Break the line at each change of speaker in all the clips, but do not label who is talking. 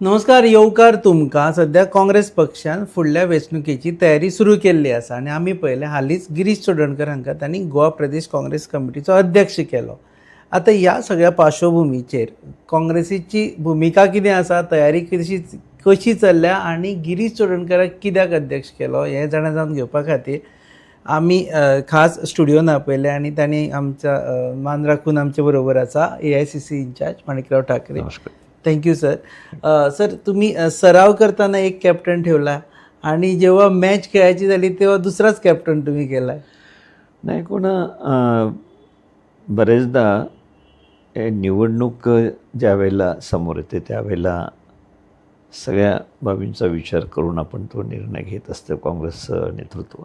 नमस्कार. येवकार तुमकां. सध्या काँग्रेस पक्षान फुडल्या वेंचणुकेची तयारी सुरू केल्ली आसा आनी आमी पळयलें हालींच गिरीश चोडणकर हांकां तांणी गोवा प्रदेश काँग्रेस कमिटीचो अध्यक्ष केलो. आतां ह्या सगळ्या पार्श्वभुमीचेर काँग्रेसीची भुमिका कितें आसा, तयारी कशी चल्ल्या आनी गिरीश चोडणकराक कित्याक अध्यक्ष केलो हें जाणा जावन घेवपा खातीर आमी खास स्टुडियोन आपयले आनी तांणी आमच्या मान राखून आमचे बरोबर आसा AICC इन्चार्ज माणिकराव ठाकरे.
नमस्कार.
Thank you sir. सर तुम्ही सराव करताना एक कॅप्टन ठेवला आणि जेव्हा मॅच खेळायची झाली तेव्हा दुसराच कॅप्टन तुम्ही केला.
नाही बरेचदा निवडणूक ज्या वेळेला समोर येते त्यावेळेला सगळ्या बाबींचा विचार करून आपण तो निर्णय घेत असतो काँग्रेसचं नेतृत्व.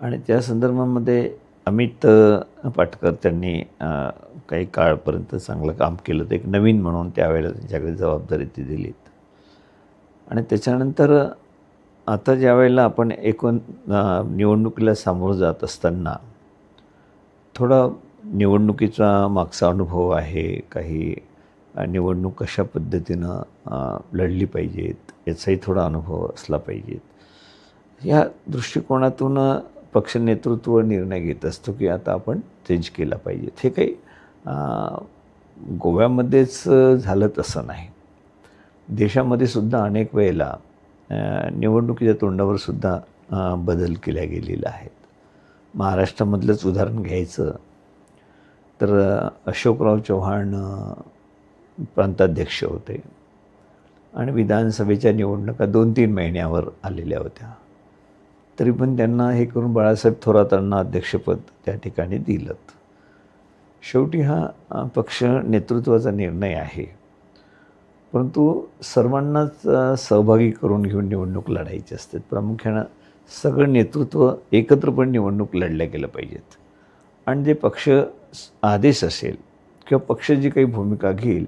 आणि त्या संदर्भामध्ये अमित पाटकर त्यांनी काही काळपर्यंत चांगलं काम केलं. तर एक नवीन म्हणून त्यावेळेला त्यांच्याकडे जबाबदारी ती दिलीत. आणि त्याच्यानंतर आता ज्या वेळेला आपण निवडणुकीला सामोरं जात असताना थोडा निवडणुकीचा मागचा अनुभव आहे, काही निवडणूक कशा पद्धतीनं लढली पाहिजेत याचाही थोडा अनुभव असला पाहिजेत. ह्या दृष्टिकोनातून पक्ष नेतृत्व निर्णय घेत असतो की आता आपण चेंज केला पाहिजे. हे काही गोव्यामध्येच झालं तसं नाही. देशामध्ये सुद्धा अनेक वेळेला निवडणुकीच्या तोंडावर सुद्धा बदल केल्या गेलेले आहेत. महाराष्ट्रामधलंच उदाहरण घ्यायचं तर अशोकराव चव्हाण प्रांताध्यक्ष होते आणि विधानसभेच्या निवडणुका 2-3 महिन्यावर आलेल्या होत्या. तरी पण त्यांना हे करून बाळासाहेब थोरातांना अध्यक्षपद त्या ठिकाणी दिलं. शेवटी हा पक्ष नेतृत्वाचा निर्णय आहे, परंतु सर्वांनाच सहभागी करून घेऊन निवडणूक लढायची असते. प्रामुख्यानं सगळं नेतृत्व एकत्रपणे निवडणूक लढल्या गेलं पाहिजेत. आणि जे पक्ष आदेश असेल किंवा पक्ष जी काही भूमिका घेईल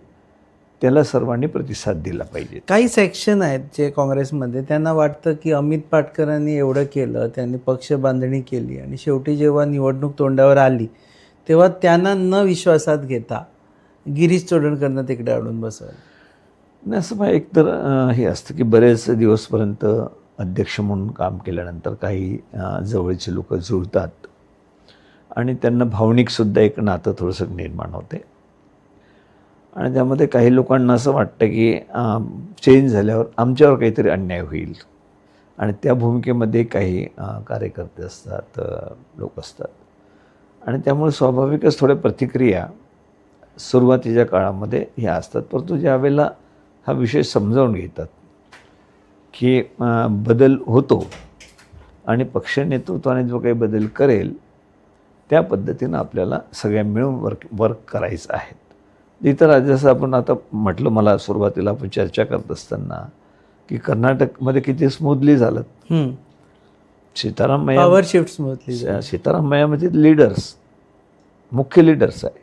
त्याला सर्वांनी प्रतिसाद दिला पाहिजे.
काही सेक्शन आहेत जे काँग्रेसमध्ये त्यांना वाटतं की अमित पाटकरांनी एवढं केलं, त्यांनी पक्ष बांधणी केली आणि शेवटी जेव्हा निवडणूक तोंडावर आली तेव्हा त्यांना न विश्वासात घेता गिरीश चोडणकरनं तिकडे आणून बसवलं.
नाही असं एकतर हे असतं की बरेच दिवसपर्यंत अध्यक्ष म्हणून काम केल्यानंतर काही जवळचे लोक जुळतात आणि त्यांना भावनिकसुद्धा एक नातं थोडंसं निर्माण होते. आणि त्यामध्ये काही लोकांना असं वाटतं की चेंज झाल्यावर आमच्यावर काहीतरी अन्याय होईल आणि त्या भूमिकेमध्ये काही कार्यकर्ते असतात, लोक असतात आणि त्यामुळे स्वाभाविकच थोड्या प्रतिक्रिया सुरुवातीच्या काळामध्ये ह्या असतात. परंतु ज्यावेळेला हा विषय समजावून घेतात की बदल होतो आणि पक्ष नेतृत्वाने जो काही बदल करेल त्या पद्धतीनं आपल्याला सगळ्या मिळून वर्क करायचं आहे. इतर जसं आपण आता म्हटलं, मला सुरुवातीला आपण चर्चा करत असताना की कर्नाटकमध्ये किती स्मूथली झालं. Sitaramayya
power shift smoothly.
सीतारामय्यामध्ये leaders, मुख्य लीडर्स आहे.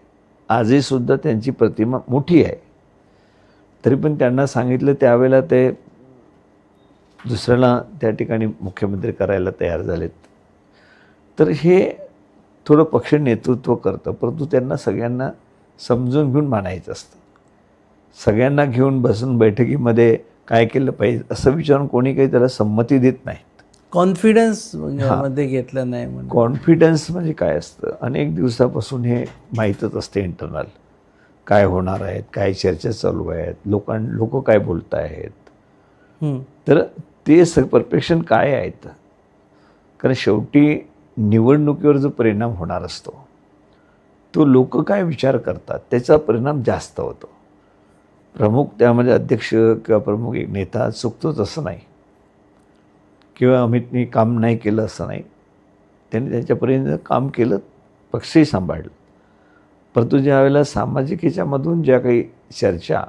आजही सुद्धा त्यांची प्रतिमा मोठी आहे. तरी पण त्यांना सांगितलं त्यावेळेला ते दुसऱ्याला त्या ठिकाणी मुख्यमंत्री करायला तयार झालेत. तर हे थोडं पक्ष नेतृत्व करतं, परंतु त्यांना सगळ्यांना समजून घेऊन मानायचं असतं. सगळ्यांना घेऊन बसून बैठकीमध्ये काय केलं पाहिजे असं विचारून कोणी काही त्याला संमती देत नाहीत.
कॉन्फिडन्स मध्ये घेतलं नाही म्हणून.
कॉन्फिडन्स म्हणजे काय असतं, अनेक दिवसापासून हे माहीतच असते इंटरनल काय होणार आहेत, काय चर्चा चालू आहेत, लोक काय बोलत आहेत. तर ते परफेक्शन काय आहेत, कारण शेवटी निवडणुकीवर जो परिणाम होणार असतो तो लोक काय विचार करतात त्याचा परिणाम जास्त होतो. प्रमुख त्यामध्ये अध्यक्ष किंवा प्रमुख एक नेता चुकतोच असं नाही, किंवा अमितनी काम नाही केलं असं नाही. त्यांनी त्यांच्यापर्यंत काम केलं, पक्षही सांभाळलं. परंतु ज्या वेळेला सामाजिक ह्याच्यामधून ज्या काही चर्चा,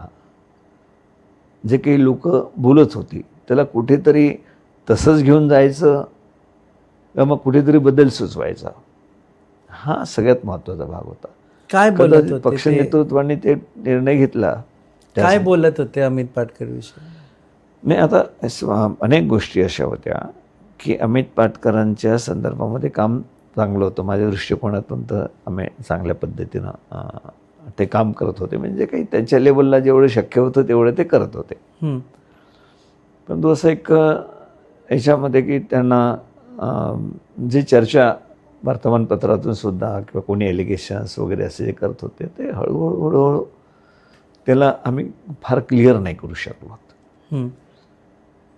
जे काही लोक बोलत होती त्याला कुठेतरी तसंच घेऊन जायचं किंवा मग कुठेतरी बदल सुचवायचा, हा सगळ्यात महत्त्वाचा भाग होता.
काय बोलत होते
पक्ष नेतृत्वाने ते निर्णय घेतला.
काय बोलत होते अमित पाटकर विषयी?
नाही, आता अनेक गोष्टी अशा होत्या की अमित पाटकरांच्या संदर्भामध्ये काम चांगलं होतं माझ्या दृष्टिकोनातून. तर आम्ही चांगल्या पद्धतीनं ते काम करत होते. म्हणजे काही त्यांच्या लेवलला जेवढं शक्य होतं तेवढं ते करत होते.
हं.
परंतु असं एक याच्यामध्ये की त्यांना जी चर्चा वर्तमानपत्रातून सुद्धा किंवा कोणी एलिगेशन्स वगैरे असे जे करत होते ते हळूहळू त्याला आम्ही फार क्लिअर नाही करू शकलो.
हं.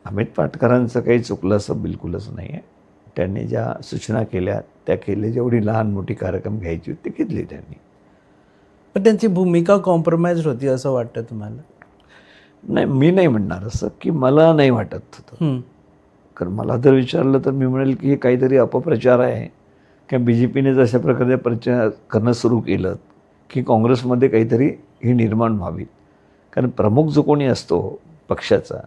अमित पाटकरांचं काही चुकलं असं बिलकुलच नाही आहे. त्यांनी ज्या सूचना केल्या त्या केल्या. जेवढी लहान मोठी कार्यक्रम घ्यायची होती ते घेतली त्यांनी.
पण त्यांची भूमिका कॉम्प्रोमाइज होती असं वाटतं तुम्हाला?
नाही, मी नाही म्हणणार असं की मला नाही वाटत होतं.
हं.
कारण मला जर विचारलं तर मी म्हणेल की हे काहीतरी अपप्रचार आहे किंवा बी जे पीने जशा प्रकारे प्रचार करणं सुरू केलं की काँग्रेसमध्ये काहीतरी ही निर्माण व्हावी. कारण प्रमुख जो कोणी असतो पक्षाचा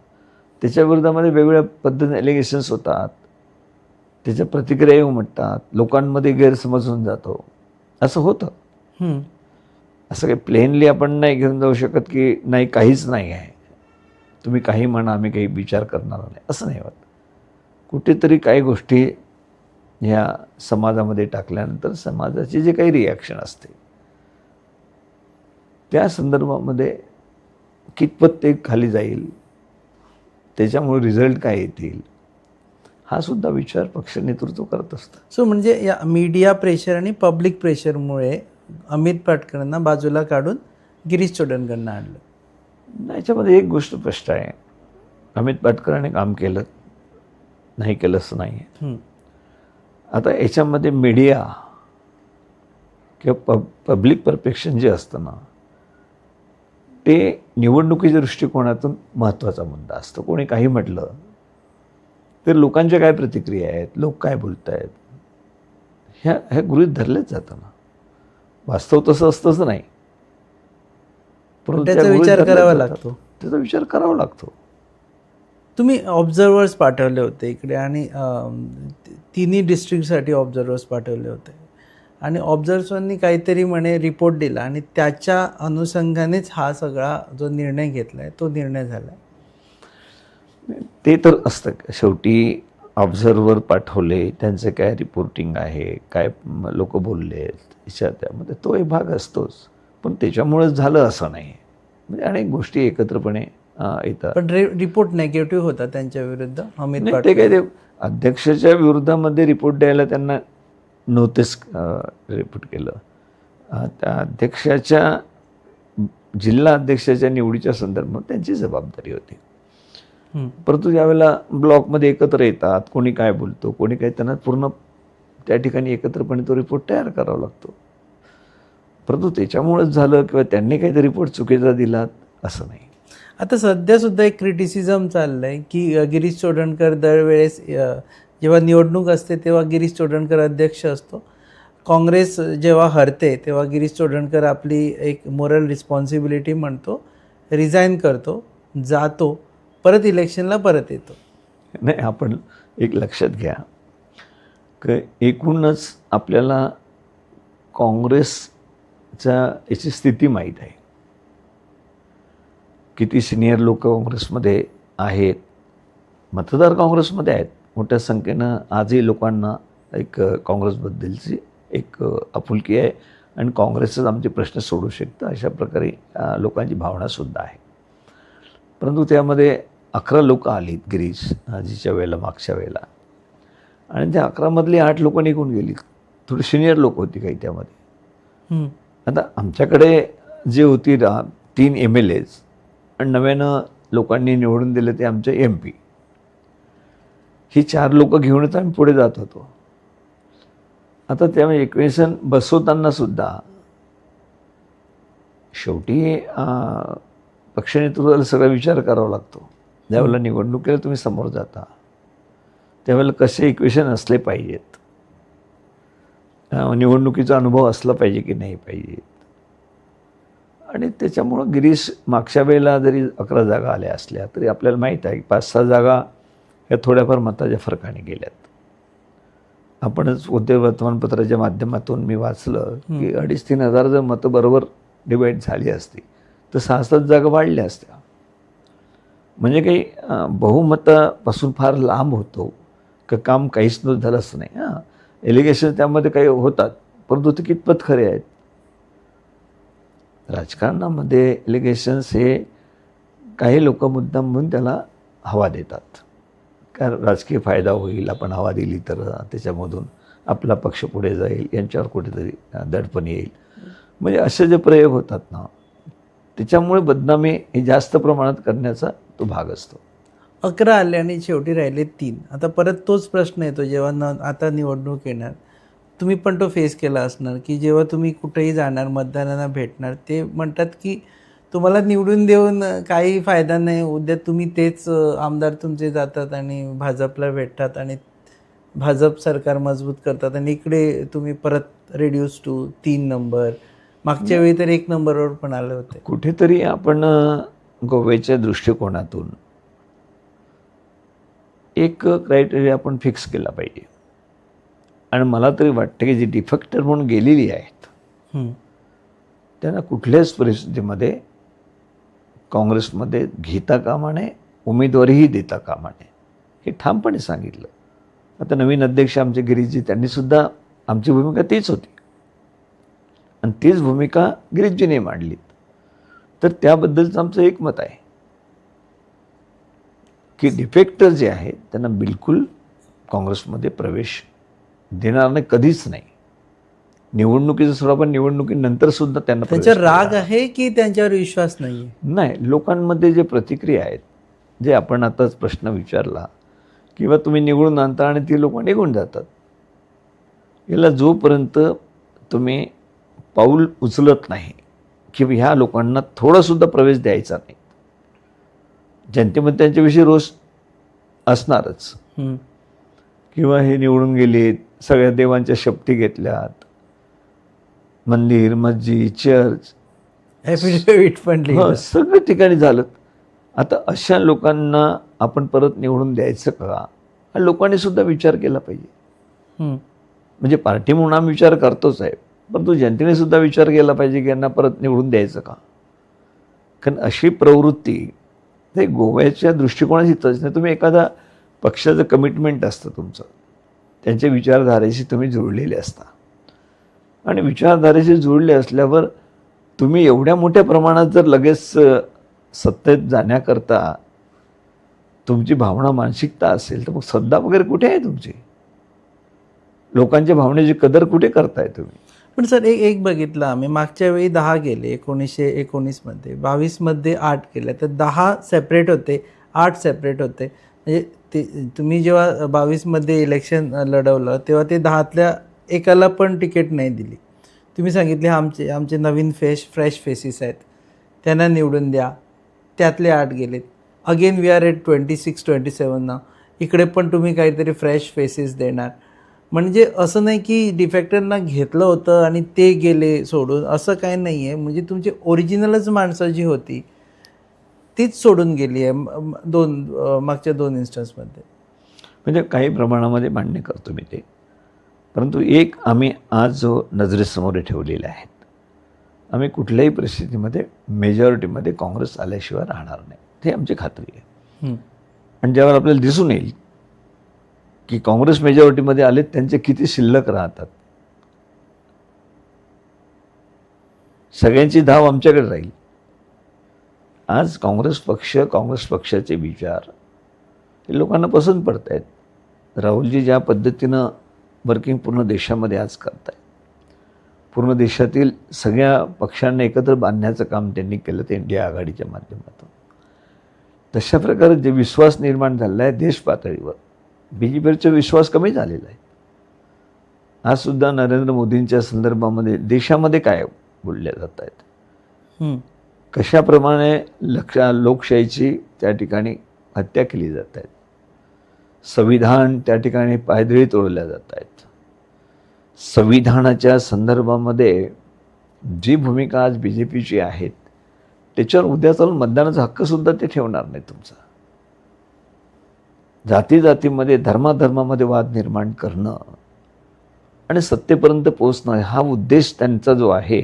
त्याच्या विरोधामध्ये वेगवेगळ्या पद्धतीने एलिगेशन्स होतात, त्याच्या प्रतिक्रिया उमटतात, लोकांमध्ये गैरसमज होऊन जातो, असं होतं.
हं.
असं काही प्लेनली आपण नाही घेऊन जाऊ शकत की नाही काहीच नाही आहे, तुम्ही काही म्हणा आम्ही काही विचार करणार नाही, असं नाही होत. कुठेतरी काही गोष्टी ह्या समाजामध्ये टाकल्यानंतर समाजाची जे काही रिॲक्शन असते त्या संदर्भामध्ये कितपत ते खाली जाईल, त्याच्यामुळे रिझल्ट काय येतील, हा सुद्धा विचार पक्ष नेतृत्व करत असतं.
सो म्हणजे या मीडिया प्रेशर आणि पब्लिक प्रेशरमुळे अमित पाटकरांना बाजूला काढून गिरीश चोडणकरांना आणलं.
नाही, याच्यामध्ये एक गोष्ट स्पष्ट आहे, अमित पाटकरांनी काम केलं नाही केलं असं नाही आहे.
हं.
आता याच्यामध्ये मीडिया किंवा पब्लिक परफेक्शन जे असतं ना ते निवडणुकीच्या दृष्टिकोनातून महत्त्वाचा मुद्दा असतो. कोणी काही म्हटलं तर लोकांच्या काय प्रतिक्रिया आहेत, लोक काय बोलत आहेत, ह्या गृहीत धरलेच जातं ना. वास्तव तसं असतंच नाही, परंतु
त्याचा
त्या गृहीत
विचार
धरल्याच
करावा
जातात.
लागतो.
त्याचा विचार करावा लागतो.
तुम्ही ऑब्झर्वर्स पाठवले होते इकडे आणि तिन्ही डिस्ट्रिक्टसाठी ऑब्झर्वर्स पाठवले होते आणि ऑब्झर्वर्सनी काहीतरी म्हणे रिपोर्ट दिला आणि त्याच्या अनुषंगानेच हा सगळा जो निर्णय घेतला आहे तो निर्णय झाला.
ते तर असतं. शेवटी ऑब्झर्वर पाठवले, त्यांचे काय रिपोर्टिंग आहे, काय लोक बोलले त्यामध्ये तो एक भाग असतोच. पण त्याच्यामुळेच झालं असं नाही. म्हणजे अनेक गोष्टी एकत्रपणे येतात.
पण रिपोर्ट नेगेटिव्ह होता त्यांच्या विरुद्ध अमित
नाही, ते
पाटकर.
काय ते अध्यक्षाच्या विरोधामध्ये रिपोर्ट द्यायला त्यांना नोटीस रिपोर्ट केलं. त्या अध्यक्षाच्या जिल्हा अध्यक्षाच्या निवडीच्या संदर्भात त्यांची जबाबदारी होती. परंतु ज्यावेळेला ब्लॉकमध्ये एकत्र येतात, कोणी काय बोलतो, कोणी काय, त्यांना पूर्ण त्या ठिकाणी एकत्रपणे तो रिपोर्ट तयार करावा लागतो. परंतु त्याच्यामुळेच झालं किंवा त्यांनी काहीतरी रिपोर्ट चुकीचा दिला असं नाही.
आता सध्यासुद्धा एक क्रिटिसिझम चाललं आहे की गिरीश चोडणकर दरवेळेस जेव्हा निवडणूक असते तेव्हा गिरीश चोडणकर अध्यक्ष असतो, काँग्रेस जेव्हा हरते तेव्हा गिरीश चोडणकर आपली एक मोरल रिस्पॉन्सिबिलिटी म्हणतो, रिझाईन करतो, जातो, परत इलेक्शनला परत येतो.
नाही, आपण एक लक्षात घ्या की एकूणच आपल्याला काँग्रेसच्या याची स्थिती माहीत आहे. किती सिनियर लोक काँग्रेसमध्ये आहेत, मतदार काँग्रेसमध्ये आहेत. मोठ्या संख्येनं आजही लोकांना एक काँग्रेसबद्दलची एक आपुलकी आहे आणि काँग्रेसच आमचे प्रश्न सोडू शकतं अशा प्रकारे लोकांची भावनासुद्धा आहे. परंतु त्यामध्ये 11 लोक आलीत गिरीश आजीच्या वेळेला, मागच्या वेळेला, आणि त्या 11मधली 8 लोकं निघून गेली. थोडी सिनियर लोक होती काही त्यामध्ये. आता आमच्याकडे जे होती 3 MLAs आणि नव्यानं लोकांनी निवडून दिले ते आमचे MP. ही 4 लोकं घेऊनच आम्ही पुढे जात होतो. आता त्यामुळे इक्वेशन बसवताना सुद्धा शेवटी पक्षनेतृत्वाला सगळा विचार करावा लागतो. ज्यावेळेला निवडणुकीला तुम्ही समोर जाता त्यावेळेला कसे इक्वेशन असले पाहिजेत, निवडणुकीचा अनुभव असला पाहिजे की नाही पाहिजे. आणि त्याच्यामुळं गिरीश मागच्या वेळेला जरी 11 जागा आल्या असल्या तरी आपल्याला माहीत आहे की 5-6 जागा ह्या थोड्याफार मताच्या फरकाने गेल्यात. आपणच कोणत्या वर्तमानपत्राच्या माध्यमातून मी वाचलं की 2,500-3 हजार जर मतं बरोबर डिवाईड झाली असती तर 6-7 जागा वाढल्या असत्या. म्हणजे काही बहुमतापासून फार लांब होतो का काम काहीच न झालं असं नाही. एलिगेशन त्यामध्ये काही होतात, परंतु ते कितपत खरे आहेत राजकारणामध्ये एलिगेशन्स हे काही लोक मुद्दाम म्हणून त्याला हवा देतात, कारण राजकीय फायदा होईल, आपण हवा दिली तर त्याच्यामधून आपला पक्ष पुढे जाईल, यांच्यावर कुठेतरी दडपण येईल, म्हणजे असे जे प्रयोग होतात ना, त्याच्यामुळे बदनामी हे जास्त प्रमाणात करण्याचा तो भाग असतो.
11 आले आणि शेवटी राहिले 3. आता परत तोच प्रश्न येतो जेव्हा आता निवडणूक येणार. तुम्ही पण तो फेस केला असणार की जेव्हा तुम्ही कुठेही जाणार, मतदारांना भेटणार, ते म्हणतात की तुम्हाला निवडून देऊन काही फायदा नाही, उद्या तुम्ही तेच आमदार तुमचे जातात आणि भाजपला भेटतात आणि भाजप सरकार मजबूत करतात आणि इकडे तुम्ही परत रेड्यूस टू 3 नंबर. मागच्या वेळी तर 1 नंबरवर पण आले होते.
कुठेतरी आपण गोव्याच्या दृष्टिकोनातून एक क्रायटेरिया आपण फिक्स केला पाहिजे. आणि मला तरी वाटतं की जी डिफेक्टर म्हणून गेलेली आहेत त्यांना कुठल्याच परिस्थितीमध्ये काँग्रेसमध्ये घेता कामा नये, उमेदवारीही देता कामा नये, हे ठामपणे सांगितलं. आता नवीन अध्यक्ष आमचे गिरीशजी, त्यांनीसुद्धा आमची भूमिका तीच होती आणि तीच भूमिका गिरीशजीने मांडली. तर त्याबद्दलचं आमचं एक मत आहे की डिफेक्टर जे आहेत त्यांना बिलकुल काँग्रेसमध्ये प्रवेश देणार नाही, कधीच नाही. निवडणुकीचं सोडा, पण निवडणुकीनंतरसुद्धा त्यांना
त्यांचा राग आहे की त्यांच्यावर विश्वास नाही?
नाही, लोकांमध्ये जे प्रतिक्रिया आहेत, जे आपण आताच प्रश्न विचारला किंवा तुम्ही निवडून आणता आणि ती लोक निघून जातात, याला जोपर्यंत तुम्ही पाऊल उचलत नाही की ह्या लोकांना थोडासुद्धा प्रवेश द्यायचा नाही, जनतेमध्ये त्यांच्याविषयी रोष असणारच. किंवा हे निवडून गेलेत, सगळ्या देवांच्या शपथी घेतल्यात, मंदिर, मस्जिद, चर्च,
ॲफिडेव्हिट पण लिहिलं,
सगळ्या ठिकाणी झालं. आता अशा लोकांना आपण परत निवडून द्यायचं का, हा लोकांनी सुद्धा विचार केला पाहिजे. म्हणजे पार्टी म्हणून आम्ही विचार करतोच आहे, परंतु जनतेने सुद्धा विचार केला पाहिजे की यांना परत निवडून द्यायचं का. कारण अशी प्रवृत्ती हे गोव्याच्या दृष्टिकोनाची तच नाही. तुम्ही एखादा पक्षाचं कमिटमेंट असतं तुमचं, त्यांच्या विचारधारेशी तुम्ही जुळलेले असता आणि विचारधारेशी जुळले असल्यावर तुम्ही एवढ्या मोठ्या प्रमाणात जर लगेच सत्तेत जाण्याकरता तुमची भावना, मानसिकता असेल, तर मग श्रद्धा वगैरे कुठे आहे तुमची? लोकांच्या भावनेची कदर कुठे करताय तुम्ही?
पण सर एक बघितलं आम्ही, मागच्या वेळी 10 गेले 1919मध्ये, 22मध्ये 8 गेले, तर 10 सेपरेट होते, 8 सेपरेट होते. म्हणजे ते तुम्ही जेव्हा 22मध्ये इलेक्शन लढवलं तेव्हा ते 10तल्या एकाला पण तिकीट नाही दिली. तुम्ही सांगितले आमचे नवीन फ्रेश फेसेस आहेत, त्यांना निवडून द्या, त्यातले 8 गेलेत. अगेन वी आर एट 26-27 ना, इकडे पण तुम्ही काहीतरी फ्रेश फेसेस देणार. म्हणजे असं नाही की डिफेक्टरना घेतलं होतं आणि ते गेले सोडून, असं काही नाही आहे. म्हणजे तुमची ओरिजिनलच माणसं जी होती तीच सोडून गेली आहे मागच्या 2 इन्स्टन्समध्ये.
म्हणजे काही प्रमाणामध्ये मान्य करतो मी ते, परंतु एक आम्ही आज जो नजरेसमोर ठेवलेले आहेत, आम्ही कुठल्याही परिस्थितीमध्ये मेजॉरिटीमध्ये काँग्रेस आल्याशिवाय राहणार नाही, हे आमची खात्री आहे. आणि ज्यावर आपल्याला दिसून येईल की काँग्रेस मेजॉरिटीमध्ये आले, त्यांचे किती शिल्लक राहतात, सगळ्यांची धाव आमच्याकडे राहील. आज काँग्रेस पक्षाचे विचार हे लोकांना पसंत पडत आहेत. राहुलजी ज्या पद्धतीनं वर्किंग पूर्ण देशामध्ये आज करत आहेत, पूर्ण देशातील सगळ्या पक्षांना एकत्र बांधण्याचं काम त्यांनी केलं ते इंडिया आघाडीच्या माध्यमातून. तशा प्रकारे जे विश्वास निर्माण झालेला आहे देश पातळीवर, BJPचा विश्वास कमी झालेला आहे. आजसुद्धा नरेंद्र मोदींच्या संदर्भामध्ये देशामध्ये काय बोलल्या जात आहेत, कशाप्रमाणे लोकशाहीची त्या ठिकाणी हत्या केली जात आहेत, संविधान त्या ठिकाणी पायदळी तोडल्या जात आहेत. संविधानाच्या संदर्भामध्ये जी भूमिका आज BJPची आहेत, त्याच्यावर उद्या चालून मतदानाचा हक्कसुद्धा ते ठेवणार नाही तुमचा. जातीमध्ये, धर्मामध्ये वाद निर्माण करणं आणि सत्तेपर्यंत पोहोचणं, हा उद्देश त्यांचा जो आहे,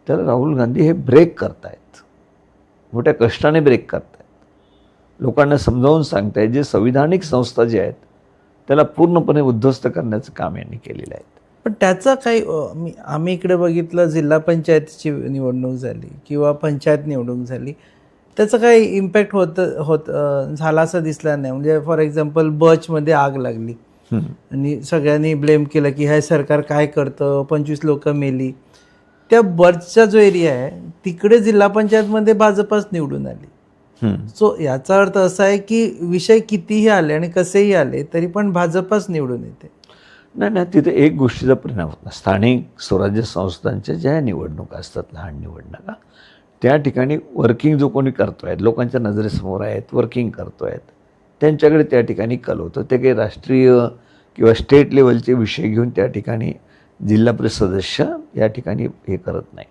त्याला राहुल गांधी हे ब्रेक करतायत, मोठ्या कष्टाने ब्रेक करतायत. लोकांना समजावून सांगतायत जे संविधानिक संस्था जे आहेत त्याला पूर्णपणे उद्ध्वस्त करण्याचं काम यांनी केलेलं आहे.
पण त्याचा काही आम्ही इकडे बघितलं, जिल्हा पंचायतीची निवडणूक झाली किंवा पंचायत निवडणूक झाली, त्याचा काही इम्पॅक्ट झाला असं दिसला नाही. म्हणजे फॉर एक्झाम्पल बचमध्ये आग लागली आणि सगळ्यांनी ब्लेम केलं की हे सरकार काय करतं, 25 लोक मेली. त्या बर्चचा जो एरिया आहे तिकडे जिल्हा पंचायतमध्ये भाजपच निवडून आली. सो याचा अर्थ असा आहे की विषय कितीही आले आणि कसेही आले तरी पण भाजपच निवडून येते.
नाही, तिथे एक गोष्टीचा परिणाम होत नाही. स्थानिक स्वराज्य संस्थांच्या ज्या निवडणुका असतात, लहान निवडणुका, त्या ठिकाणी वर्किंग जो कोणी करतो आहे, लोकांच्या नजरेसमोर आहेत, वर्किंग करतो आहेत, त्यांच्याकडे त्या ठिकाणी कल होतं. ते काही राष्ट्रीय किंवा स्टेट लेवलचे विषय घेऊन त्या ठिकाणी जिल्हा परिषद सदस्य या ठिकाणी हे करत नाही.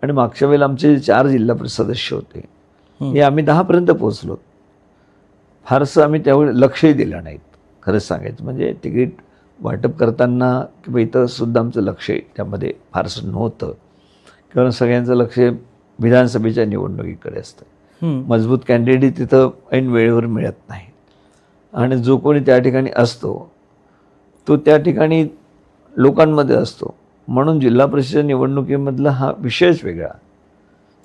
आणि मागच्या वेळेला आमचे 4 जिल्हा परिषद सदस्य होते, हे आम्ही 10पर्यंत पोहोचलो. फारसं आम्ही त्यावेळी लक्षही दिलं नाहीत खरंच सांगायचं म्हणजे. तिकीट वाटप करताना किंवा इथं सुद्धा आमचं लक्ष त्यामध्ये फारसं नव्हतं, कारण सगळ्यांचं लक्ष विधानसभेच्या निवडणुकीकडे असतं. मजबूत कॅन्डिडेट तिथं ऐन वेळेवर मिळत नाही आणि जो कोणी त्या ठिकाणी असतो तो त्या ठिकाणी लोकांमध्ये असतो. म्हणून जिल्हा परिषद निवडणुकीमधला हा विषयच वेगळा,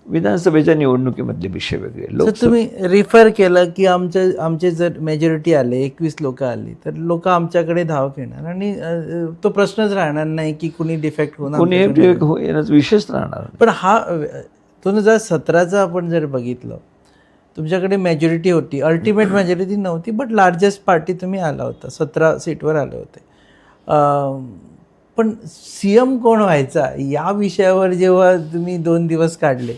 विधानसभेच्या निवडणुकीमधले विषय वेगळे.
तुम्ही रिफर केलं की आमचे जर मेजॉरिटी आले, 21 लोक आली, तर लोक आमच्याकडे धाव घेणार आणि तो प्रश्नच राहणार नाही की कुणी डिफेक्ट होणार,
कुणी येण्याचा विषयच राहणार.
पण हा 2017चा आपण जर बघितलं, तुमच्याकडे मेजॉरिटी होती, अल्टिमेट मेजॉरिटी नव्हती, बट लार्जेस्ट पार्टी तुम्ही आला होता, 17 सीटवर आले होते. पण CM कोण व्हायचा या विषयावर जेव्हा तुम्ही 2 दिवस काढले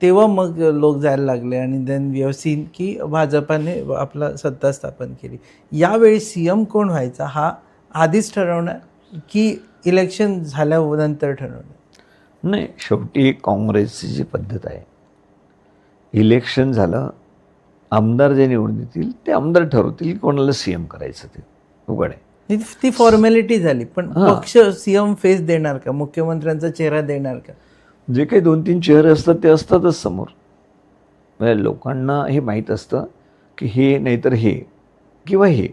तेव्हा मग लोक जायला लागले आणि देन वी हॅव सीन की भाजपाने आपला सत्ता स्थापन केली. यावेळी CM कोण व्हायचा हा आधीच ठरवणार की इलेक्शन झाल्यानंतर ठरवणार?
नाही, शेवटी काँग्रेसची जी पद्धत आहे, इलेक्शन झालं, आमदार जे निवडून येतील ते आमदार ठरवतील कोणाला CM करायचं, ते उघड आहे.
ती फॉर्मॅलिटी झाली. पण पक्ष CM फेस देणार का, मुख्यमंत्र्यांचा चेहरा देणार का?
जे काही 2-3 चेहरे असतात ते असतातच समोर. म्हणजे लोकांना हे माहीत असतं की हे नाहीतर हे किंवा हे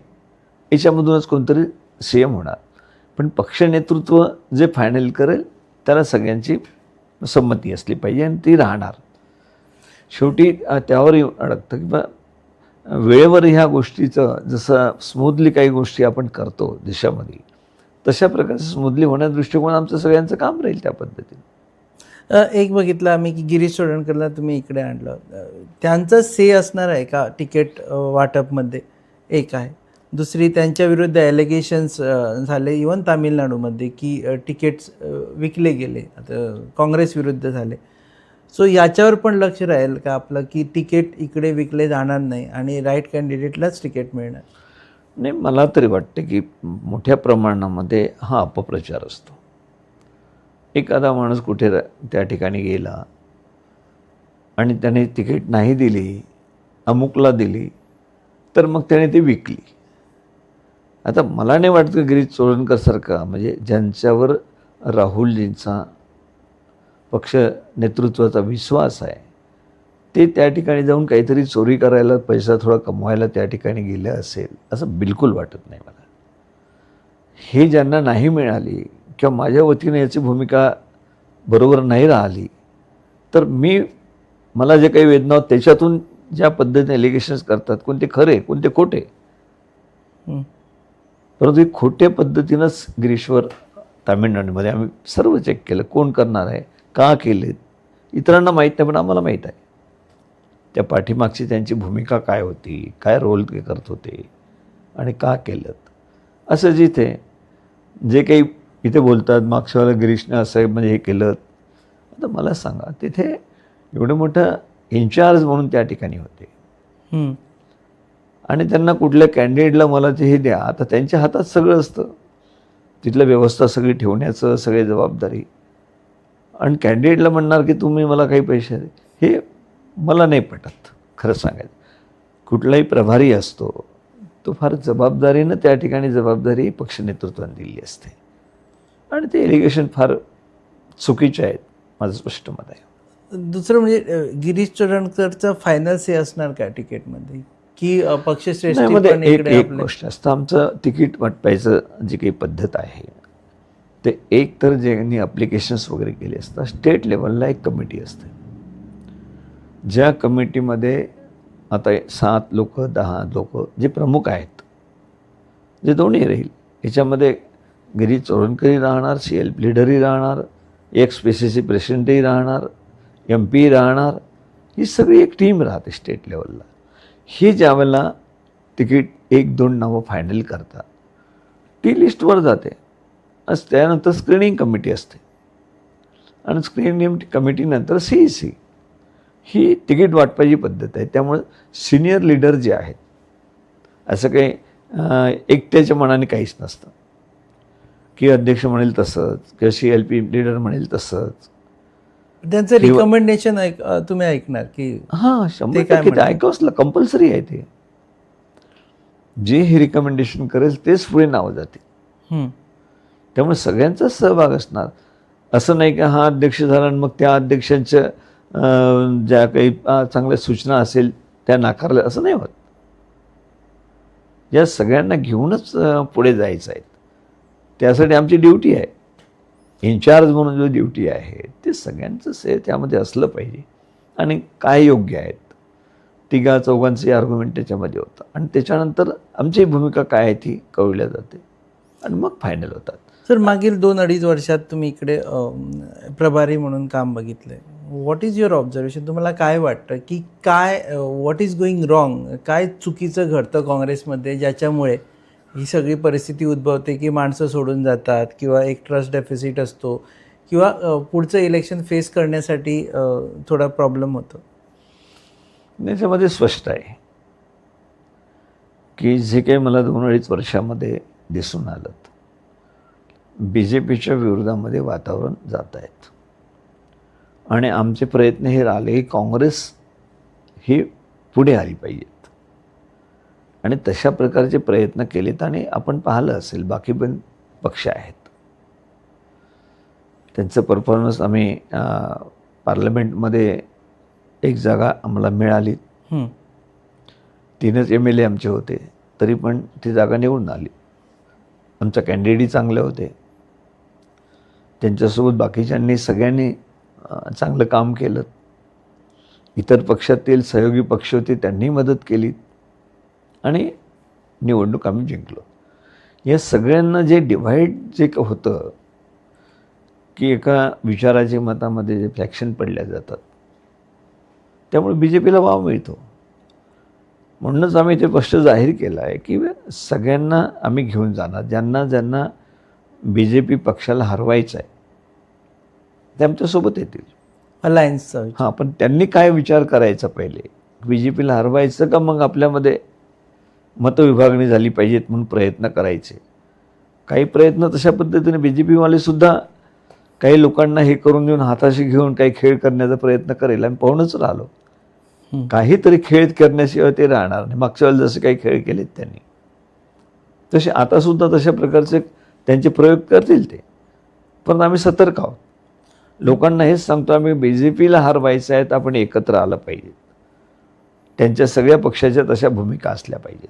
याच्यामधूनच कोणतरी CM होणार. पण पक्ष नेतृत्व जे फायनल करेल त्याला सगळ्यांची संमती असली पाहिजे आणि ती राहणार. शेवटी त्यावर अडकतं की बा वेळेवर ह्या गोष्टीचं, जसं स्मूथली काही गोष्टी आपण करतो देशामध्ये, तशा प्रकारचं स्मूथली होण्याचा दृष्टिकोन आमचं सगळ्यांचं काम राहील त्या पद्धतीने.
एक बघितलं आम्ही की गिरीश चोडणकरला तुम्ही इकडे आणलं, त्यांचा से असणार आहे का तिकीट वाटपमध्ये? एक आहे. दुसरी, त्यांच्या विरुद्ध ॲलिगेशन्स झाले इवन तामिळनाडूमध्ये की तिकीट्स विकले गेले, आता काँग्रेस विरुद्ध झाले. सो याच्यावर पण लक्ष राहील का आपलं की तिकीट इकडे विकले जाणार नाही आणि राईट कॅन्डिडेटलाच तिकीट मिळणार?
नाही, मला तरी वाटतं की मोठ्या प्रमाणामध्ये हा अपप्रचार असतो. एखादा माणूस कुठे त्या ठिकाणी गेला आणि त्याने तिकीट नाही दिली, अमुकला दिली, तर मग त्याने ती विकली. आता मला नाही वाटत की गिरीश चोडणकरसारखा, म्हणजे ज्यांच्यावर राहुलजींचा पक्ष नेतृत्वाचा विश्वास आहे, ते त्या ठिकाणी जाऊन काहीतरी चोरी करायला, पैसा थोडा कमवायला त्या ठिकाणी गेलं असेल असं बिलकुल वाटत नाही मला. हे ज्यांना नाही मिळाली किंवा माझ्या वतीने याची भूमिका बरोबर नाही राहिली, तर मला जे काही वेदना होत त्याच्यातून ज्या पद्धतीने एलिगेशन्स करतात, कोणते खरे कोणते खोटे, परंतु खोट्या पद्धतीनंच गिरीशवर तामिळनाडूमध्ये आम्ही सर्व चेक केलं, कोण करणार आहे, का केलेत, इतरांना माहीत नाही पण आम्हाला माहीत आहे त्या पाठीमागची त्यांची भूमिका काय होती, काय रोल ते करत होते आणि का केलं. असं जिथे जे काही इथे बोलतात मागच्या वेळेला गिरीशने असं म्हणजे हे केलं, आता मला सांगा तिथे एवढं मोठं इन्चार्ज म्हणून त्या ठिकाणी होते आणि त्यांना कुठल्या कॅन्डिडेटला मला ते हे द्या, आता त्यांच्या हातात सगळं असतं, तिथलं व्यवस्था सगळी ठेवण्याचं सगळी जबाबदारी, आणि कॅन्डिडेटला म्हणणार की तुम्ही मला काही पैसे दे, हे मला नाही पटत खरं सांगायचं. कुठलाही प्रभारी असतो तो फार जबाबदारीनं त्या ठिकाणी जबाबदारी पक्ष नेतृत्वाने दिली असते आणि ते एलिगेशन फार चुकीचे आहेत, माझं स्पष्ट मत आहे.
दुसरं म्हणजे गिरीश चोडणकरचा फायनल से असणार का तिकीटमध्ये की पक्षश्रेष्ठी?
एक गोष्ट असतं, आमचं तिकीट वाटपायचं जी काही पद्धत आहे ते एक तर ज्यांनी ॲप्लिकेशन्स वगैरे केले असतात, स्टेट लेवलला एक कमिटी असते, ज्या कमिटीमध्ये आता 7 लोक 10 लोक जे प्रमुख आहेत, जे दोन्ही राहील, याच्यामध्ये गिरीश चोडणकरही राहणार, CLP लीडरही राहणार, एक्स PCC प्रेसिडेंटही राहणार, MP राहणार, ही सगळी एक टीम राहते स्टेट लेवलला. ही ज्यावेळेला तिकीट 1-2 नावं फायनल करतात, ती लिस्टवर जाते. त्यानंतर स्क्रीनिंग कमिटी असते आणि स्क्रीनिंग कमिटीनंतर CEC, ही तिकीट वाटपाची पद्धत आहे. त्यामुळे सिनियर लीडर जे आहेत, असं काही एकट्याच्या मनाने काहीच नसतं की अध्यक्ष म्हणेल तसंच किंवा CLP लीडर म्हणेल तसंच.
त्यांचं रिकमेंडेशन तुम्ही ऐकणार की
हां, 100% ते ऐकावंच कंपल्सरी आहे. ते जे हे रिकमेंडेशन करेल तेच पुढे नावं जातील. त्यामुळे सगळ्यांचा सहभाग असणार. असं नाही की हा अध्यक्ष झाला आणि मग त्या अध्यक्षांच्या ज्या काही चांगल्या सूचना असेल त्या नाकारल्या, असं नाही होत. या सगळ्यांना घेऊनच पुढे जायचं आहे. त्यासाठी आमची ड्युटी आहे, इन्चार्ज म्हणून जो ड्युटी आहे ते सगळ्यांचंच आहे, त्यामध्ये असलं पाहिजे. आणि काय योग्य आहेत, 3-4 आर्ग्युमेंट त्याच्यामध्ये होतं आणि त्याच्यानंतर आमची भूमिका काय आहे ती कळवल्या जाते आणि मग फायनल होतात.
सर, मागील 2-2.5 वर्षात तुम्ही इकडे प्रभारी म्हणून काम बघितलंय. What is your observation? तुम्हाला काय वाटतं की काय व्हॉट इज गोईंग रॉंग, काय चुकीचं घडतं काँग्रेसमध्ये ज्याच्यामुळे ही सगळी परिस्थिती उद्भवते की माणसं सोडून जातात किंवा एक ट्रस्ट डेफिसिट असतो किंवा पुढचं इलेक्शन फेस करण्यासाठी थोडा प्रॉब्लेम होतो?
त्याच्यामध्ये स्पष्ट आहे की जे काही मला 2-2.5 वर्षामध्ये दिसून आलं, BJPच्या विरोधामध्ये वातावरण जात आहेत आणि आमचे प्रयत्न हे राहिले की काँग्रेस ही पुढे आली पाहिजेत आणि तशा प्रकारचे प्रयत्न केलेत. आणि आपण पाहिलं असेल बाकी पण पक्ष आहेत, त्यांचं परफॉर्मन्स आम्ही पार्लमेंटमध्ये एक जागा आम्हाला मिळाली, 3च MLA आमचे होते, तरी पण ती जागा निवडून आली. आमचा कॅन्डिडेटही चांगले होते, त्यांच्यासोबत बाकीच्यांनी सगळ्यांनी चांगलं काम केलं. इतर पक्षातील सहयोगी पक्ष होते त्यांनी मदत केली आणि निवडणूक आम्ही जिंकलो. या सगळ्यांना जे डिव्हाइड जे होतं की एका विचाराच्या मतामध्ये जे फ्लॅक्शन पडल्या जातात, त्यामुळे BJPला वाव मिळतो. म्हणूनच आम्ही ते स्पष्ट जाहीर केलं आहे की सगळ्यांना आम्ही घेऊन जाणार, ज्यांना ज्यांना BJP पक्षाला हरवायचं आहे ते आमच्यासोबत येतील
अलायन्सचा.
हां, पण त्यांनी काय विचार करायचा पहिले, BJPला हरवायचं का मग आपल्यामध्ये मतविभागणी झाली पाहिजेत म्हणून प्रयत्न करायचे. काही प्रयत्न तशा पद्धतीने BJPवाले सुद्धा काही लोकांना हे करून देऊन हाताशी घेऊन काही खेळ करण्याचा प्रयत्न करेल. आम्ही पाहूनच राहिलो, काहीतरी खेळ करण्याशिवाय ते राहणार नाही. मागच्या वेळेला जसे काही खेळ केलेत त्यांनी, तसे आतासुद्धा तशा प्रकारचे त्यांचे प्रयोग करतील ते. पण आम्ही सतर्क आहोत. लोकांना हेच सांगतो आम्ही, BJPला हरवायचं आहे तर आपण एकत्र आलं पाहिजे. त्यांच्या सगळ्या पक्षाच्या तशा भूमिका असल्या पाहिजेत.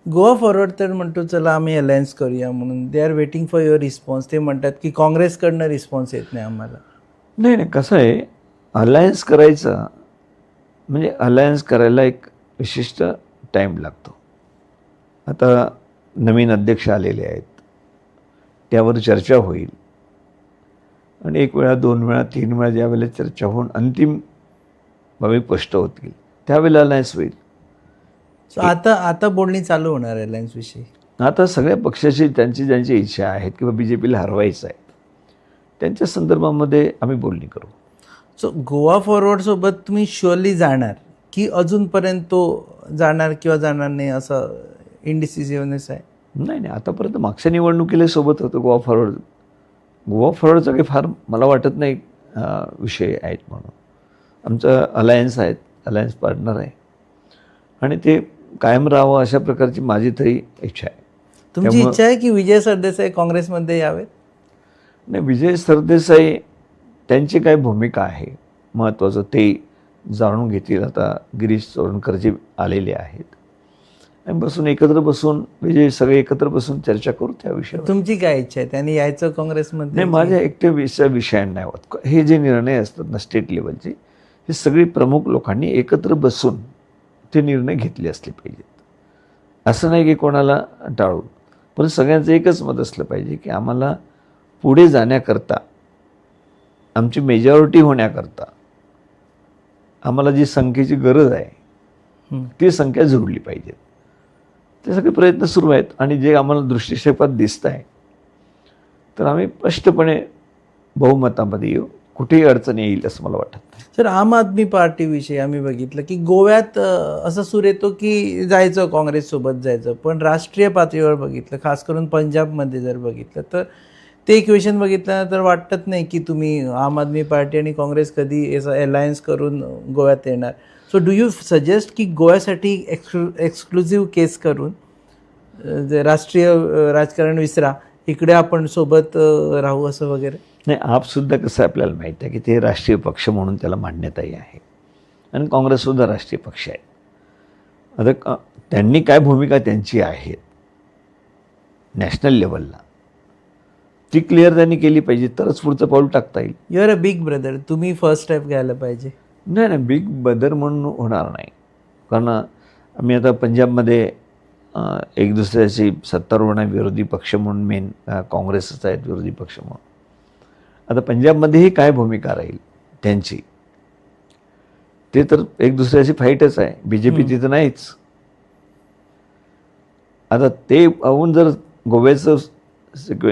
गोवा फॉरवर्ड तर म्हणतो चला आम्ही अलायन्स करूया म्हणून, they are waiting for your response. ते म्हणतात की काँग्रेसकडनं रिस्पॉन्स येत नाही आम्हाला.
नाही, कसं आहे, अलायन्स करायचं म्हणजे अलायन्स करायला एक विशिष्ट टाईम लागतो. आता नवीन अध्यक्ष आलेले आहेत, त्यावर चर्चा होईल आणि 1 वेळा 2 वेळा 3 वेळा ज्यावेळेला चर्चा होऊन अंतिम बाबी स्पष्ट होतील त्यावेळेला अलायन्स होईल.
आता बोलणी चालू होणार आहे अलायन्स विषयी.
आता सगळ्या पक्षाची ज्यांची इच्छा आहेत किंवा BJPला हरवायचं आहे त्यांच्या संदर्भामध्ये आम्ही बोलणी करू.
सो गोवा फॉरवर्डसोबत तुम्ही शुअरली जाणार की अजूनपर्यंत तो जाणार किंवा जाणार नाही असं इनडिसिसिव्हनेस आहे?
नाही, आतापर्यंत मागच्या निवडणुकीला सोबत होतं गोवा फॉरवर्ड. गोवा फॉरवर्डचा काही फार मला वाटत नाही विषय आहेत म्हणून. आमचं अलायन्स आहेत, अलायन्स पार्टनर आहे आणि ते कायम राहावं अशा प्रकारची माझी तरी इच्छा आहे.
तुमची इच्छा आहे की विजय सरदेसाई काँग्रेसमध्ये यावेत?
नाही, विजय सरदेसाई त्यांची काय भूमिका आहे महत्त्वाचं ते जाणून घेतील. आता गिरीश चोडणकरजी आलेले आहेत आणि बसून एकत्र बसून म्हणजे सगळे एकत्र बसून चर्चा करू त्या विषयावर.
तुमची काय इच्छा आहे, त्यांनी यायचं काँग्रेसमध्ये?
नाही, माझ्या एकट्या विषय नाही होत. हे जे निर्णय असतात ना स्टेट लेवलचे, हे सगळी प्रमुख लोकांनी एकत्र बसून ते निर्णय घेतले असले पाहिजेत. असं नाही की कोणाला टाळून, पण सगळ्यांचं एकच मत असलं पाहिजे की आम्हाला पुढे जाण्याकरता, आमची मेजॉरिटी होण्याकरता आम्हाला जी संख्येची गरज आहे ती संख्या जुळली पाहिजे. ते सगळे प्रयत्न सुरू आहेत आणि जे आम्हाला दृष्टिक्षेपात दिसत आहे तर आम्ही स्पष्टपणे बहुमतामध्ये येऊ. कुठेही अडचण येईल असं मला वाटत नाही.
सर, आम आदमी पार्टीविषयी आम्ही बघितलं की गोव्यात असा सूर येतो की जायचं काँग्रेससोबत जायचं, पण राष्ट्रीय पातळीवर बघितलं, खास करून पंजाबमध्ये जर बघितलं तर ते इक्वेशन बघितल्यानंतर वाटत नाही की तुम्ही आम आदमी पार्टी आणि काँग्रेस कधी असं अलायन्स करून गोव्यात येणार. सो डू यू सजेस्ट की गोव्यासाठी एक्सक्लुझिव्ह केस करून जे राष्ट्रीय राजकारण विसरा, इकडे आपण सोबत राहू असं वगैरे?
नाही, आपसुद्धा कसं आपल्याला माहीत आहे की ते राष्ट्रीय पक्ष म्हणून त्याला मान्यताही आहे आणि काँग्रेससुद्धा राष्ट्रीय पक्ष आहे. आता त्यांनी काय भूमिका त्यांची आहे नॅशनल लेवलला ती क्लिअर त्यांनी केली पाहिजे, तरच पुढचं पाऊल टाकता येईल.
You are a big brother, तुम्ही फर्स्ट स्टेप घ्यायला पाहिजे.
नाही, बिग ब्रदर म्हणून होणार नाही. कारण आम्ही आता पंजाबमध्ये एक दुसऱ्याची सत्तारूढ विरोधी पक्ष म्हणून मेन काँग्रेसच आहेत विरोधी पक्ष म्हणून. आता पंजाबमध्येही काय भूमिका राहील त्यांची ते तर एक दुसऱ्याची फाईटच आहे. BJP तिथं नाहीच. आता ते पाहून जर गोव्याचं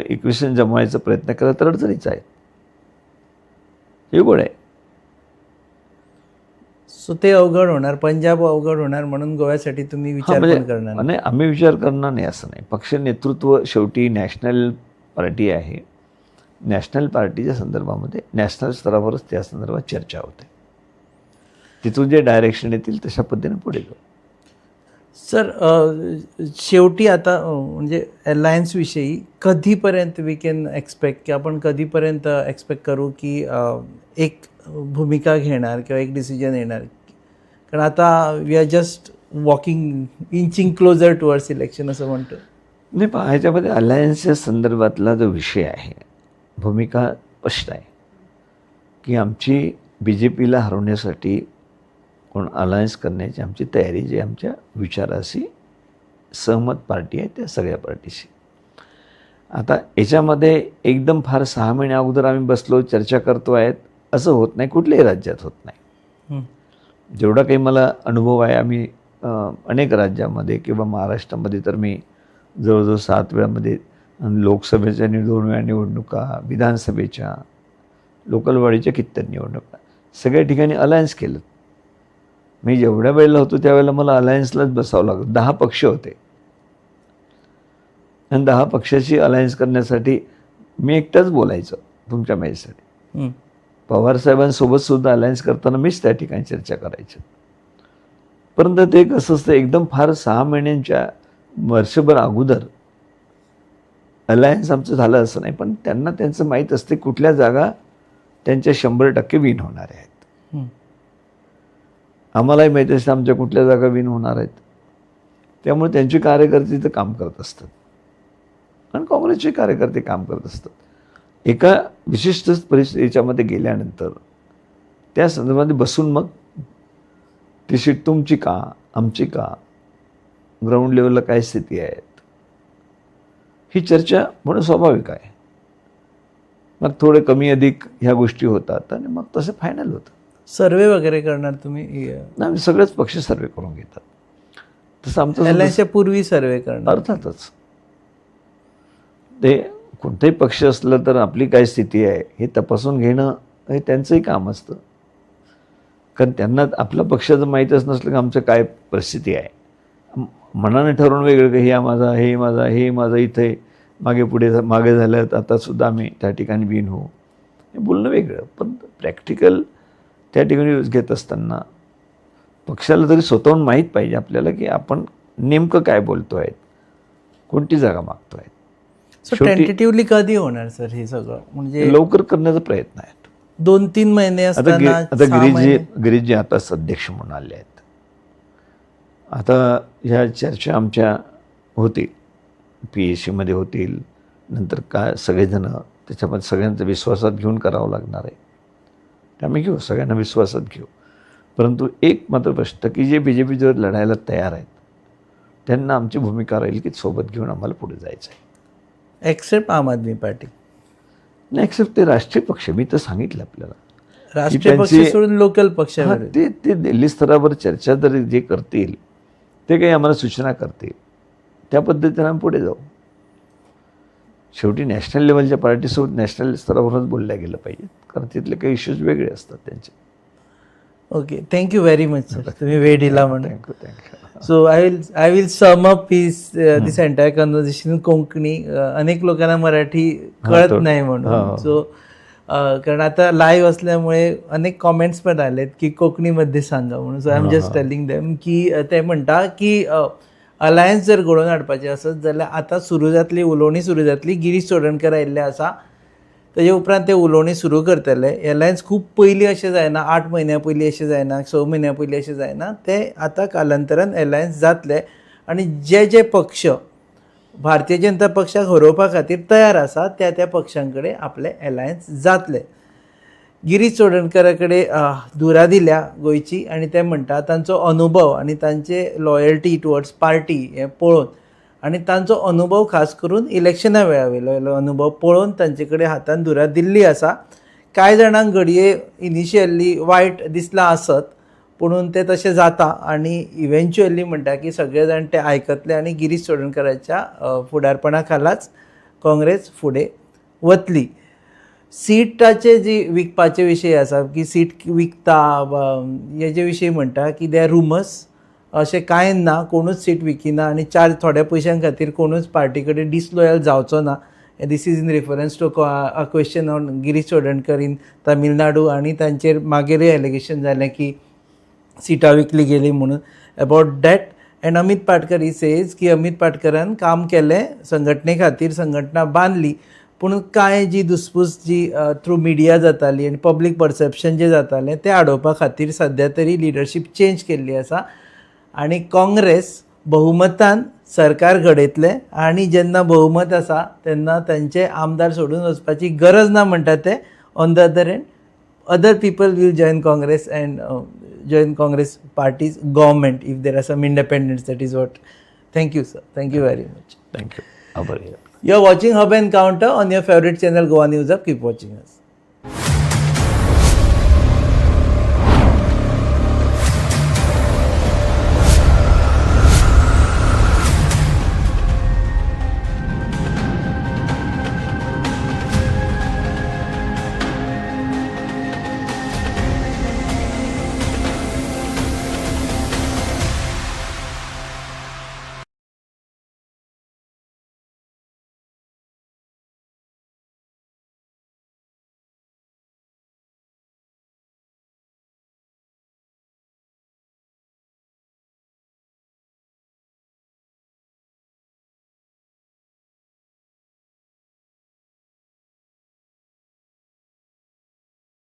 इक्वेशन जमवायचा प्रयत्न केला तर अडचणीच आहे. हे गोड आहे.
सो ते अवघड होणार, पंजाब अवघड होणार, म्हणून गोव्यासाठी तुम्ही विचार पण करणार
नाही? आम्ही विचार करणार नाही असं नाही. पक्ष नेतृत्व शेवटी नॅशनल पार्टी आहे. नॅशनल पार्टीच्या संदर्भामध्ये नॅशनल स्तरावरच त्या संदर्भात चर्चा होते. तिथून जे डायरेक्शन येतील तशा पद्धतीने पुढे जाऊ.
सर, शेवटी आता म्हणजे अलायन्सविषयी कधीपर्यंत वी कॅन एक्सपेक्ट, की आपण कधीपर्यंत एक्सपेक्ट करू की एक भूमिका घेणार किंवा एक डिसिजन येणार? कारण आता we are just walking inching closer towards election असं म्हणतो.
नाही, पहा, ह्याच्यामध्ये अलायन्सच्या संदर्भातला जो विषय आहे, भूमिका स्पष्ट आहे की आमची BJPला हरवण्यासाठी कोण अलायन्स करण्याची आमची तयारी, जी आमच्या विचाराशी सहमत पार्टी आहे त्या सगळ्या पार्टीशी. आता याच्यामध्ये एकदम फार 6 महिने अगोदर आम्ही बसलो चर्चा करतो आहेत असं होत नाही, कुठल्याही राज्यात होत नाही. जेवढा काही मला अनुभव आहे, आम्ही अनेक राज्यामध्ये किंवा महाराष्ट्रामध्ये तर मी जवळजवळ 7 वेळामध्ये लोकसभेच्या 2 वेळा निवडणुका, विधानसभेच्या, लोकल बॉडीच्या कित्येक निवडणुका, सगळ्या ठिकाणी अलायन्स केलं. मी जेवढ्या वेळेला होतो त्यावेळेला मला अलायन्सलाच बसावं लागलं. 10 पक्ष होते आणि 10 पक्षाची अलायन्स करण्यासाठी मी एकटाच बोलायचं तुमच्या माहितीसाठी. पवारसाहेबांसोबत सुद्धा अलायन्स करताना मीच त्या ठिकाणी चर्चा करायची. परंतु ते कसं असतं, एकदम फार 6 महिन्यांच्या वर्षभर अगोदर अलायन्स आमचं झालं असं नाही, पण त्यांना त्यांचं माहीत असते कुठल्या जागा त्यांच्या 100% विन होणार आहेत. आम्हालाही माहीत असतं आमच्या कुठल्या जागा विन होणार आहेत. त्यामुळे त्यांचे कार्यकर्ते इथं काम करत असतात आणि काँग्रेसचे कार्यकर्ते काम करत असतात. एका विशिष्ट परिस्थितीच्यामध्ये गेल्यानंतर त्या संदर्भात बसून मग ती सीट तुमची का, आमची का, ग्राउंड लेवलला काय स्थिती आहेत, ही चर्चा म्हणून स्वाभाविक आहे. मग थोडे कमी अधिक ह्या गोष्टी होतात आणि मग तसं फायनल होतं.
सर्वे वगैरे करणार तुम्ही?
नाही, सगळेच पक्ष सर्वे करून घेतात. तसं आमचं
अलायन्सच्या पूर्वी सर्वे करणार?
अर्थातच. ते कोणताही पक्ष असलं तर आपली काय स्थिती आहे हे तपासून घेणं हे त्यांचंही काम असतं. कारण त्यांना आपल्या पक्षाचं माहीतच नसलं की आमचं काय परिस्थिती आहे. मनाने ठरवून वेगळं की हे माझा, हे माझा, हे माझं इथे मागे पुढे मागे झालं आतासुद्धा आम्ही त्या ठिकाणी विन होऊ, हे बोलणं वेगळं. पण प्रॅक्टिकल त्या ठिकाणी यूज घेत असताना पक्षाला तरी स्वतःहून माहीत पाहिजे आपल्याला की आपण नेमकं काय बोलतो आहे, कोणती जागा मागतो आहे.
टेंटेटिव्हली कधी होणार सर हे सगळं? म्हणजे
लवकर करण्याचा प्रयत्न आहे.
2-3 महिने
आता गिरीशजी आता अध्यक्ष म्हणून आले आहेत. आता ह्या चर्चा आमच्या होतील, PSCमध्ये होतील, नंतर काय सगळेजणं त्याच्यामध्ये सगळ्यांचा विश्वासात घेऊन करावं लागणार आहे. ते आम्ही घेऊ, सगळ्यांना विश्वासात घेऊ. परंतु एक मात्र प्रश्न की जे BJP जर लढायला तयार आहेत त्यांना आमची भूमिका राहील की सोबत घेऊन आम्हाला पुढे जायचं आहे.
एक्सेप्ट आम आदमी पार्टी,
नाही एक्सेप्ट ते राष्ट्रीय पक्ष, मी तर सांगितलं आपल्याला.
राष्ट्रीय पक्ष
त्यांची-
सोडून लोकल पक्ष.
हां, ते दिल्ली स्तरावर चर्चा जर जे करतील ते काही आम्हाला सूचना करतील त्या पद्धतीनं आम्ही पुढे जाऊ. शेवटी नॅशनल लेवलच्या पार्टीसोबत नॅशनल स्तरावरच बोलल्या गेलं पाहिजे, कारण तिथले काही इश्यूज वेगळे असतात त्यांचे.
Okay, thank you very much sir, तुम्ही वेळ दिला म्हणून.
Thank you.
So I will sum up this entire conversation Konkani. अनेक लोकांना मराठी कळत नाही म्हणून. सो कारण आता लाईव्ह असल्यामुळे अनेक कॉमेंट्स पण आलेत की कोंकणीमध्ये सांगा म्हणून. So I am just telling them की ते म्हणटा की अलायन्स जर घडोवन हाडपाचें आसत जाल्यार आतां सुरू जातली, उलोवणी सुरू जातली. गिरीश चोडणकर आयिल्ले आसा, ताजे उपरांत ते उलोवणी सुरू करतले. एलायन्स खूब पयलीं अशें जायना, 8 म्हयन्या पयलीं अशें जायना, 6 म्हयन्या पयलीं अशें जायना. ते आतां कालांतरान एलायन्स जातले आनी जे पक्ष भारतीय जनता पक्षाक हरोवपा खातीर तयार आसा त्या पक्षां कडेन आपले एलायन्स जातले. गिरीश चोडणकरा कडेन धुरा दिल्या गोंयची आनी ते म्हणटा तांचो अनुभव आनी तांचे लॉयल्टी टुवर्ड्स पार्टी हें पळोवन आनी तांचो अनुभव खास करून इलेक्शना वेळावयलो अनुभव पळोवन तांचे कडेन हातान धुरा दिल्ली आसा. कांय जाणांक घडये इनिशियली वायट दिसलां आसत, पुणून ते तशें जाता आनी इव्हेंच्युअली म्हणटा की सगळे जाण ते आयकतले आनी गिरीश चोडणकराच्या फुडारपणा खालाच काँग्रेस फुडें वतली. सीटाचे जी विकपाचे विशय आसा की सीट विकता हेजे विशीं म्हणटा की दे आर रुमर्स, अशें कांय ना, कोणूच सीट विकिना आनी थोड्या पयशां खातीर कोणूच पार्टी कडेन डिसलॉयल जावचो ना. This is in reference to a question on Girish Chodankar in Tamil Nadu आनी तांचेर मागीरय एलिगेशन जालें की सिटां विकली गेली म्हणून about that. And Amit Patkar he says की अमित पाटकरान काम केलें संघटने खातीर, संघटना बांदली, पूण कांय जी दुसपूस जी थ्रू मिडिया जाताली आनी पब्लीक परसेप्शन जें जातालें तें आडोवपा खातीर सद्या तरी लिडरशीप चेंज केल्ली आसा आनी काँग्रेस बहुमतान सरकार घडयतले आनी जेन्ना बहुमत आसा तेन्ना तांचे आमदार सोडून वचपाची गरज ना म्हणटा ते. On the other end other people will join Congress and join Congress party's government if there are some independents. That is what. Thank you, sir. Thank you very much.
Thank you. आभारी आहे.
You are watching Hub and Counter on your favorite channel Goa News Up. Keep watching us.